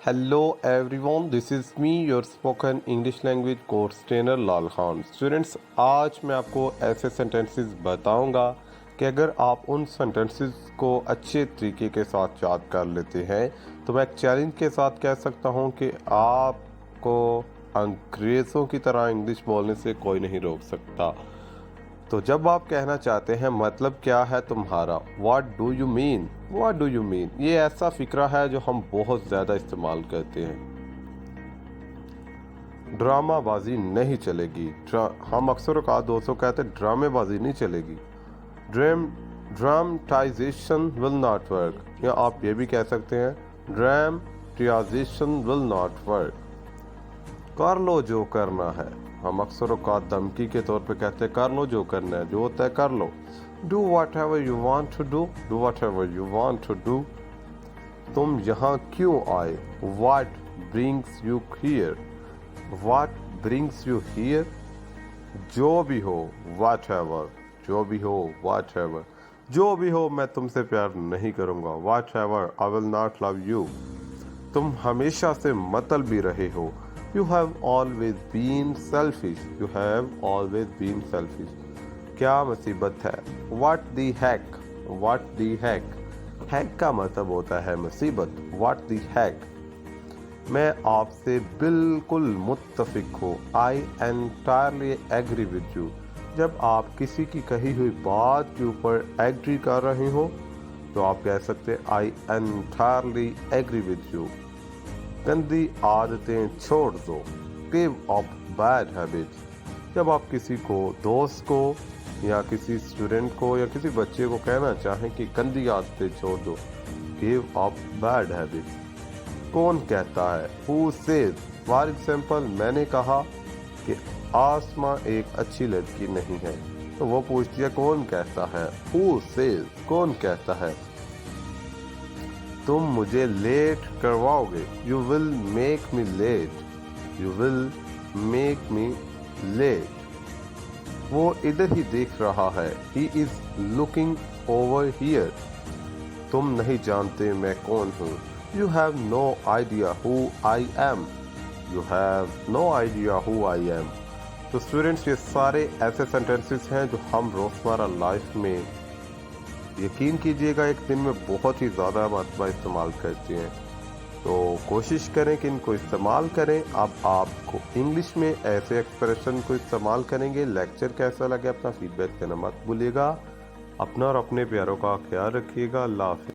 Hello everyone, this is me, your spoken English language course trainer Lal Khan. Students, आज मैं आपको ऐसे sentences बताऊंगा कि अगर आप उन सेंटेंसेस को अच्छे तरीके के साथ याद कर लेते हैं तो मैं एक चैलेंज के साथ कह सकता हूं कि आपको अंग्रेज़ों की तरह इंग्लिश बोलने से कोई नहीं रोक सकता। तो जब आप कहना चाहते हैं मतलब क्या है तुम्हारा, what do you mean, what do you mean, ये ऐसा फिक्रा है जो हम बहुत ज़्यादा इस्तेमाल करते हैं। ड्रामाबाजी नहीं चलेगी। हम अक्सर औकात दोस्तों कहते हैं ड्रामेबाजी नहीं चलेगी। ड्रामेटाइजेशन विल नॉट वर्क, या आप ये भी कह सकते हैं ड्रामेटाइजेशन विल नॉट वर्क। कर लो जो करना है, हम अक्सर औकात धमकी के तौर पे कहते हैं कर लो जो करना है, जो होता है कर लो। Do whatever you want to do, do whatever you want to do. तुम यहाँ क्यों आए, what brings you here, what brings you here. जो भी हो, वाट एवर, जो भी हो, वाट एवर, जो भी हो मैं तुमसे प्यार नहीं करूँगा, whatever I will not love you. तुम हमेशा से मतलबी रहे हो, You have always been selfish. You have always been selfish. क्या मुसीबत है, What the heck, What the heck, heck का मतलब होता है मुसीबत, What the heck। मैं आपसे बिल्कुल मुत्तफिक हूँ, I entirely agree with you। जब आप किसी की कही हुई बात के ऊपर एग्री कर रहे हो तो आप कह सकते हैं I entirely agree with you। गंदी आदतें छोड़ दो, गिव अप बैड हैबिट्स। जब आप किसी को, दोस्त को या किसी स्टूडेंट को या किसी बच्चे को कहना चाहें कि गंदी आदतें छोड़ दो, गिव अप बैड हैबिट्स। कौन कहता है, हु सेज। फॉर एग्जाम्पल, मैंने कहा कि आसमां एक अच्छी लड़की नहीं है, तो वो पूछती है कौन कहता है, हु सेज, कौन कहता है। तुम मुझे लेट करवाओगे, you will make me late, you will make me late. वो इधर ही देख रहा है, he is looking over here. तुम नहीं जानते मैं कौन हूँ, you have no idea who I am, you have no idea who I am. तो स्टूडेंट्स, ये सारे ऐसे सेंटेंसेस हैं जो हम रोजमर्रा लाइफ में, यकीन कीजिएगा, एक दिन में बहुत ही ज़्यादा मरतबा इस्तेमाल करते हैं। तो कोशिश करें कि इनको इस्तेमाल करें। अब आपको इंग्लिश में ऐसे एक्सप्रेशन को इस्तेमाल करेंगे। लेक्चर कैसा लगे अपना फीडबैक देना मत भूलिएगा। अपना और अपने प्यारों का ख्याल रखिएगा। अल्लाह हाफिज़।